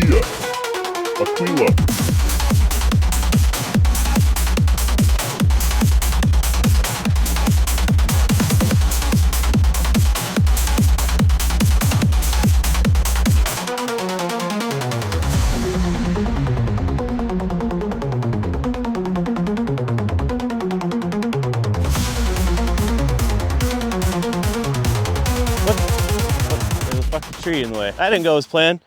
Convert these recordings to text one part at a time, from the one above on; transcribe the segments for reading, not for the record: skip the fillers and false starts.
Kia, Aquila. Tree in the way. That didn't go as planned.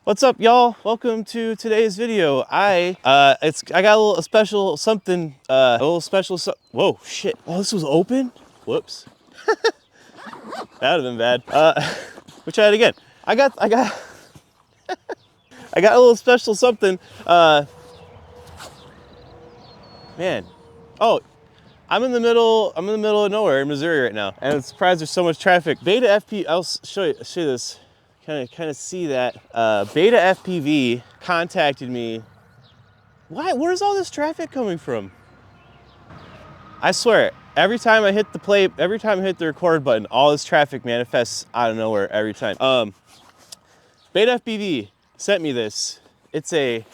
What's up, y'all? Welcome to today's video. I got a little special something. Whoa, shit! Oh, this was open. Whoops. That would have been bad. We'll try it again. I got I got a little special something. Man. Oh. I'm in the middle of nowhere in Missouri right now, and I'm surprised there's so much traffic. Beta FPV. I'll show you this. Kind of see that. Beta FPV contacted me. Why? Where's all this traffic coming from? I swear, every time I hit the record button, all this traffic manifests out of nowhere every time. Beta FPV sent me this. It's a,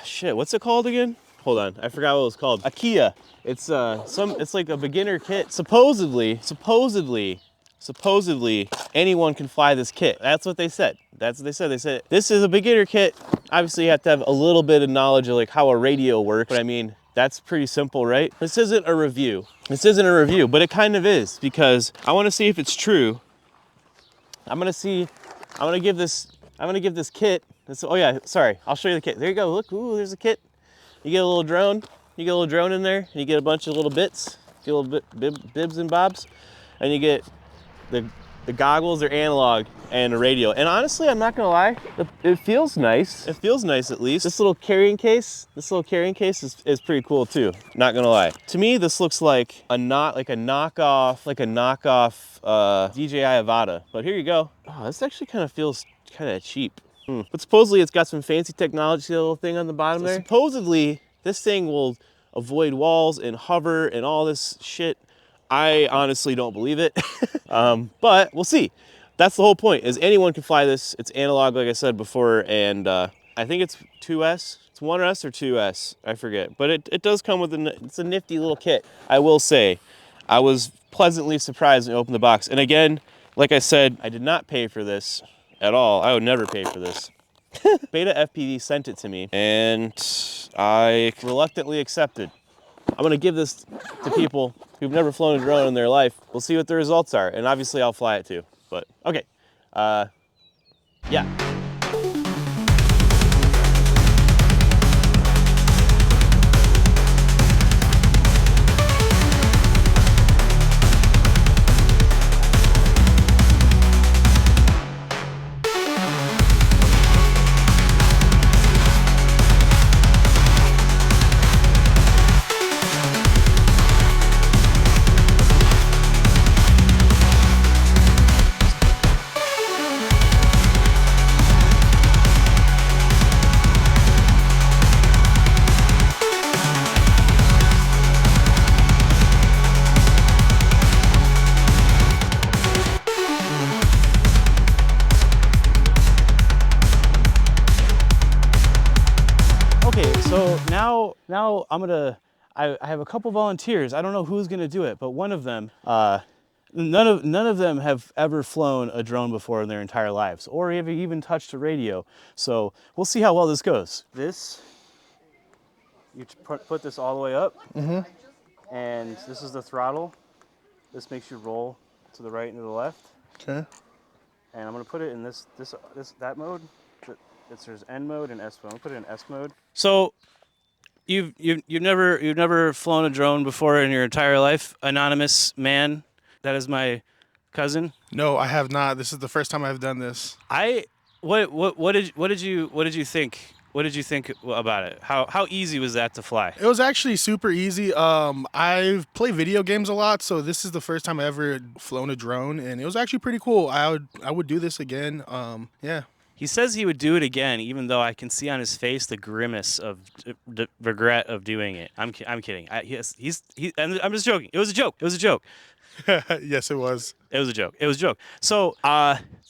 shit, what's it called again? Hold on, I forgot what it was called. Aquila. It's it's like a beginner kit. Supposedly, anyone can fly this kit. That's what they said. That's what they said. They said, this is a beginner kit. Obviously you have to have a little bit of knowledge of like how a radio works, but I mean, that's pretty simple, right? This isn't a review. This isn't a review, but it kind of is, because I want to see if it's true. I'm gonna give this kit. Oh yeah, sorry, I'll show you the kit. There you go, look, ooh, there's a kit. You get a little drone. You get a little drone in there, and you get a bunch of little bits, get a little bibs and bobs, and you get the goggles. They're analog and a radio. And honestly, I'm not gonna lie, it feels nice. It feels nice at least. This little carrying case is pretty cool too. Not gonna lie. To me, this looks like a knockoff DJI Avata. But here you go. Oh, this actually kind of feels kind of cheap. But supposedly it's got some fancy technology. See the little thing on the bottom there? Supposedly this thing will avoid walls and hover and all this shit. I honestly don't believe it, but we'll see. That's the whole point, is anyone can fly this. It's analog, like I said before, and I think it's 2S. It's 1S or 2S, I forget. But it does come with it's a nifty little kit. I will say, I was pleasantly surprised when I opened the box. And again, like I said, I did not pay for this at all. I would never pay for this. Beta FPV sent it to me, and I reluctantly accepted. I'm gonna give this to people who've never flown a drone in their life. We'll see what the results are, and obviously I'll fly it too. But okay, yeah. So now I have a couple volunteers. I don't know who's gonna do it, but one of them, none of them have ever flown a drone before in their entire lives, or have even touched a radio. So we'll see how well this goes. You put this all the way up, and this is the throttle. This makes you roll to the right and to the left. Okay. And I'm gonna put it in that mode. There's N mode and S mode. I'll put it in S mode. So, you've never flown a drone before in your entire life, anonymous man. That is my cousin. No, I have not. This is the first time I've done this. What did you think? What did you think about it? How easy was that to fly? It was actually super easy. I've played video games a lot, so this is the first time I ever flown a drone, and it was actually pretty cool. I would do this again. Yeah. He says he would do it again, even though I can see on his face the grimace of regret of doing it. I'm kidding. I'm just joking. It was a joke. It was a joke. Yes, it was. It was a joke. It was a joke. So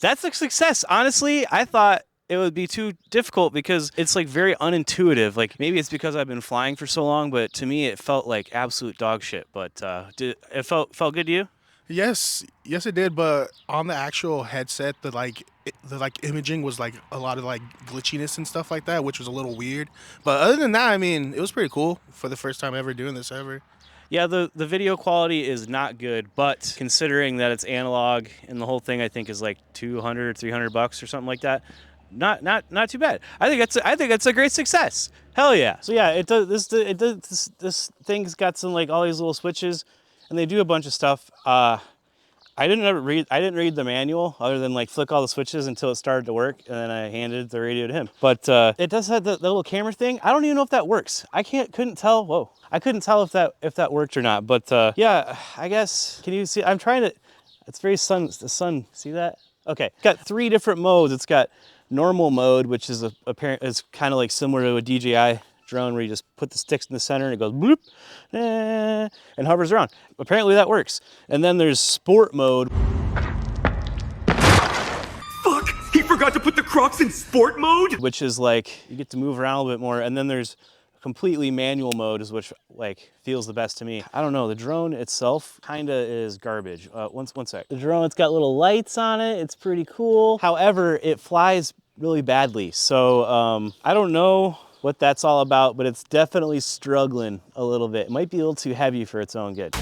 that's a success. Honestly, I thought it would be too difficult because it's like very unintuitive. Like maybe it's because I've been flying for so long, but to me it felt like absolute dog shit. But it felt good to you? Yes, yes, it did. But on the actual headset, the imaging was like a lot of like glitchiness and stuff like that, which was a little weird. But other than that, I mean, it was pretty cool for the first time ever doing this ever. Yeah, the video quality is not good, but considering that it's analog and the whole thing, I think is like 200, $300 or something like that. Not too bad. I think that's a great success. Hell yeah. So yeah, this thing's got some like all these little switches, and they do a bunch of stuff. I didn't read the manual other than like flick all the switches until it started to work, and then I handed the radio to him. But it does have the little camera thing. I don't even know if that works. Couldn't tell. Whoa. I couldn't tell if that worked or not. But yeah, I guess. Can you see? I'm trying to. It's very the sun. See that? Okay. It's got 3 different modes. It's got normal mode, which is is kind of like similar to a DJI drone where you just put the sticks in the center and it goes bloop and hovers around. Apparently that works. And then there's sport mode. Fuck! He forgot to put the Crocs in sport mode? Which is like, you get to move around a little bit more. And then there's completely manual mode, is which like feels the best to me. I don't know, the drone itself kinda is garbage. One sec. The drone, it's got little lights on it. It's pretty cool. However, it flies really badly. So I don't know what that's all about, but it's definitely struggling a little bit. It might be a little too heavy for its own good.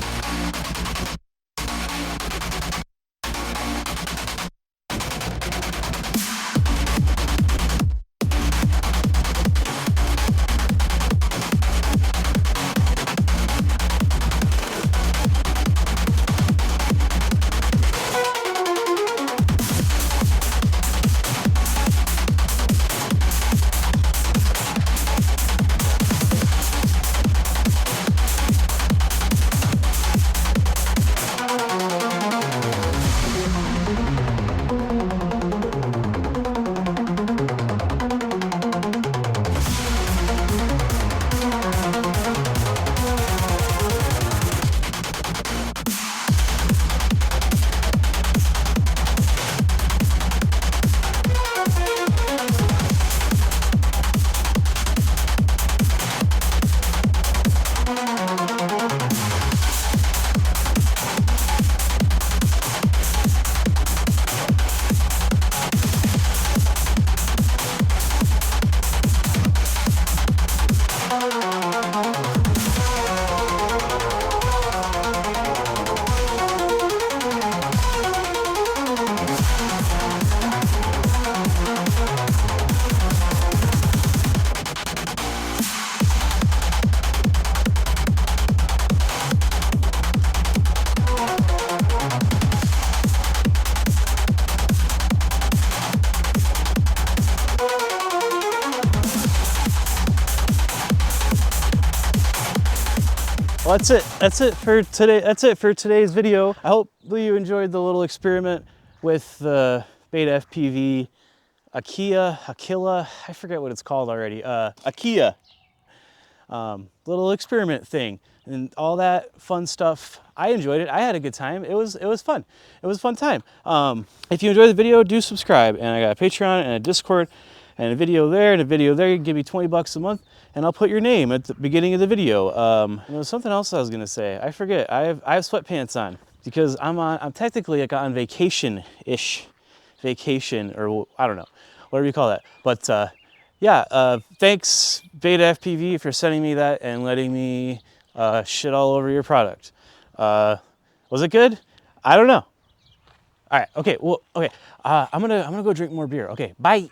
Well, that's it for today. That's it for today's video. I hope you enjoyed the little experiment with the Beta FPV Aquila, I forget what it's called already. Aquila, little experiment thing and all that fun stuff. I enjoyed it. I had a good time. It was fun. It was a fun time. If you enjoyed the video, do subscribe. And I got a Patreon and a Discord and a video there and a video there. You can give me 20 bucks a month and I'll put your name at the beginning of the video. There was something else I was gonna say. I forget. I have sweatpants on because I'm technically like on vacation-ish. Vacation, or I don't know, whatever you call that. But yeah, thanks Beta FPV for sending me that and letting me shit all over your product. Was it good? I don't know. All right, okay, well, okay. I'm gonna go drink more beer. Okay, bye.